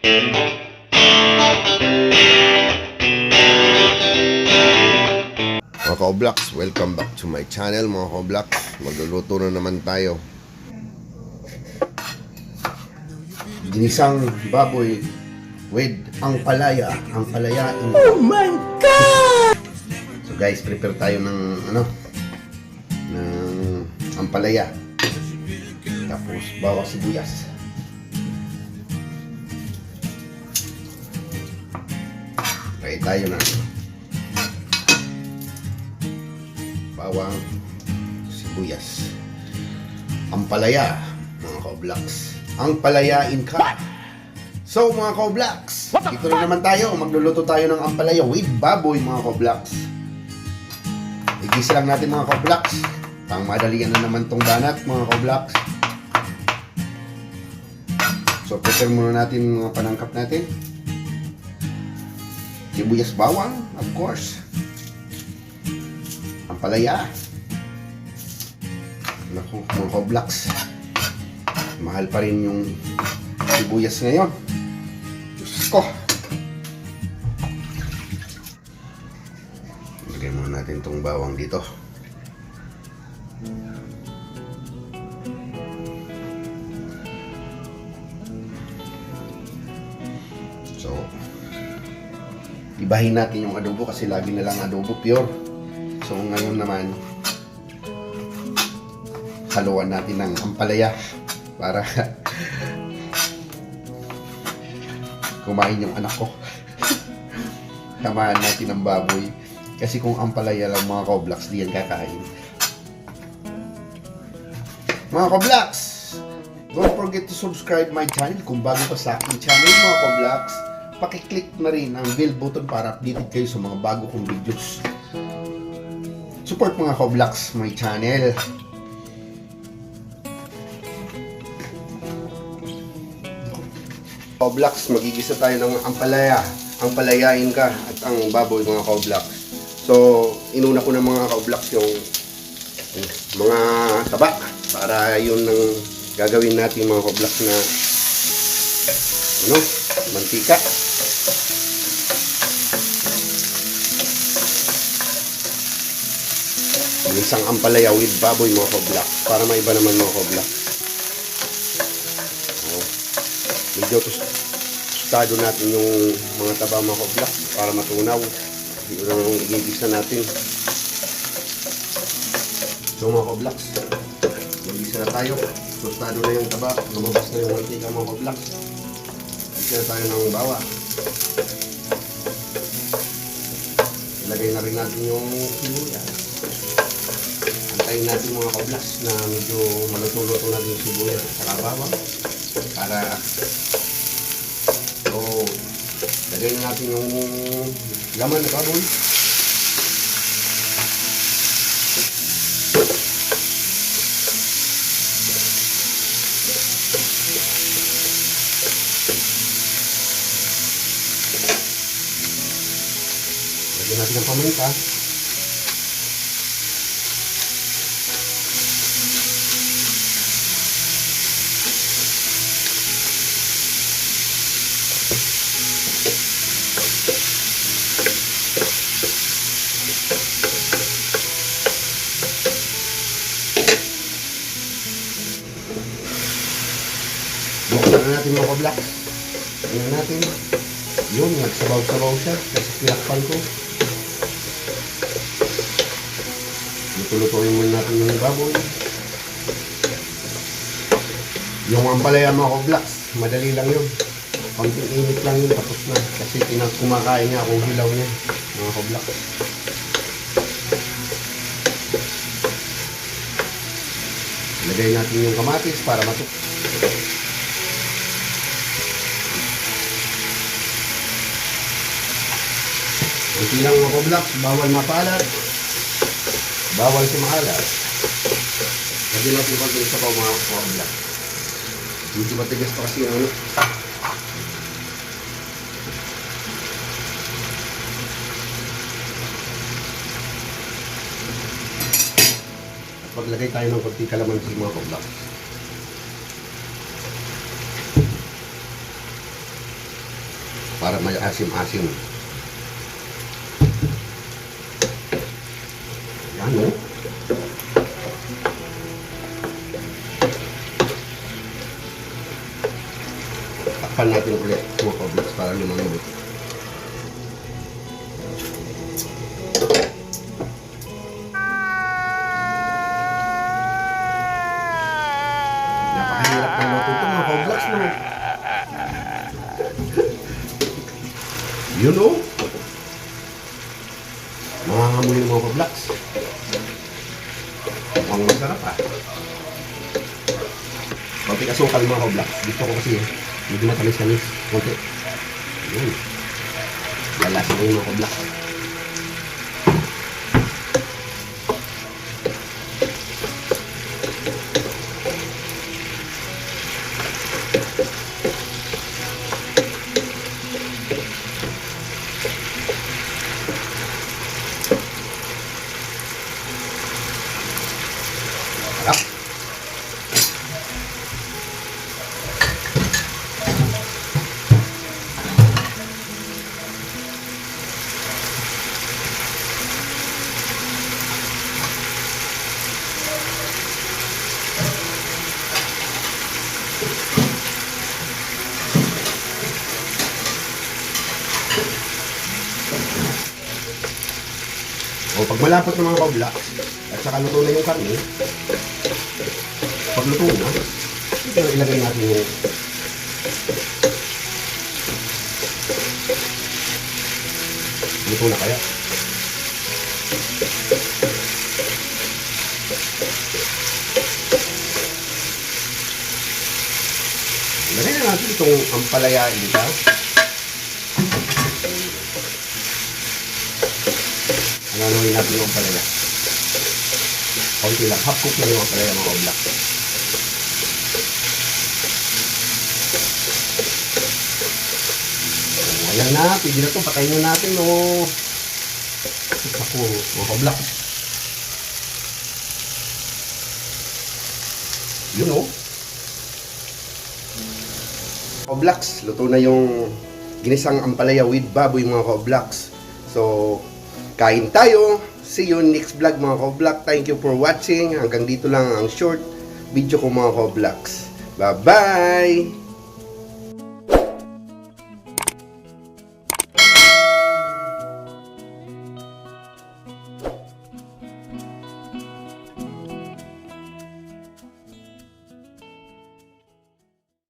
Mga Koblox, welcome back to my channel mga Koblox. Magluluto na naman tayo. Ginisang baboy with ang palaya. Ang palaya. Oh my God! So guys, prepare tayo ng ang palaya. Tapos bawang sibuyas. Kaya tayo na bawang sibuyas. Ang palaya, mga Koblox. Ang palayain ka. So mga Koblox, dito na naman tayo. Magluluto tayo ng ampalaya with baboy mga Koblox. Igisa lang natin mga Koblox. Pang madalian na naman tong banat mga Koblox. So prepare muna natin mga panangkap natin. Sibuyas, bawang, of course. Ang palaya. Naku, mga Koblox. Mahal pa rin yung sibuyas ngayon. Diyos ko. Lagay muna natin itong bawang dito. So, ibahin natin yung adobo kasi lagi na lang adobo pure. So ngayon naman haluan natin ng ampalaya para kumain yung anak ko. Samahan natin ang baboy kasi kung ampalaya lang mga Koblox di yan kakain. Mga Koblox, don't forget to subscribe my channel kung bago pa sa aking channel mga Koblox. Pakiclick na rin ang bell button para updated kayo sa mga bago kong videos. Support mga Koblox my channel. Koblox, magigisa tayo ng ampalaya. Ang palayain ka at ang baboy mga Koblox. So, inuna ko na mga Koblox yung mga taba para yun ang gagawin natin mga Koblox na mantika. Isang ampalaya with baboy mga Koblox para maiba naman mga Koblox. Medyo tostado natin yung mga taba mga Koblox para matunaw. Hindi lang igigisa natin. So mga Koblox, igigisa na tayo. Tostado na yung taba. Lumabas na yung mantika mga Koblox. Igigisa na tayo ng bawa. Ilagay na rin natin yung sibuyas. Antayin natin mga Koblox na medyo maluto-luto natin yung sibuyas at saka bawang para lagay na natin yung laman na baboy. Lagyan natin ang paminta. Buksan na natin mga Koblox. Tingnan natin. Yun, nagsabaw-sabaw siya kasi pinakpan ko. Luto-lutuin muna natin yung baboy. Yung ampalaya mga Koblox, madali lang yun. Konting init lang yun, tapos na. Kasi kumakain nga akong hilaw niya mga Koblox. Lagay natin yung kamatis para matuk. Kunti lang mga Koblox, bawal mapalat, bawal sumaalat. Lagyan natin yung konti sa mga Koblox. Medyo matigas pa kasi yung maglagay tayo ng konti kalamansi mga Koblox. para may asim-asim. Yan, no? Takpan natin ulit mga ka-vlogs para lumambot. Napakahirap ng luto ito mga ka-vlogs, no? Yun, no? Mangangamoy ng mga ka-vlogs. Ang masarap, ah. Konti kasukal mga ka-vlogs. Gusto ko kasi medyo matamis-tamis. Konti. Yun. Lalasa ko yung mga ka-vlogs. Sarap. O, pag malapot ng mga ka-vlogs, at saka luto na yung karne, pag luto na, ito ilagay natin yung luto na kaya. Ilagay na natin itong ampalaya dito. Ano natin yung ampalaya. Konti lang. Half cook lang yung ampalaya mga ka-vlogs. Ayan na. Pwede na ito. Patayin na natin. Oh. Ako mga ka-vlogs. Yun o. Ka-vlogs. Luto na yung ginisang ampalaya with baboy mga ka-vlogs. So, kain tayo. See you next vlog mga ka-vlog. Thank you for watching. Hanggang dito lang ang short video ko mga ka-vlogs. Bye-bye!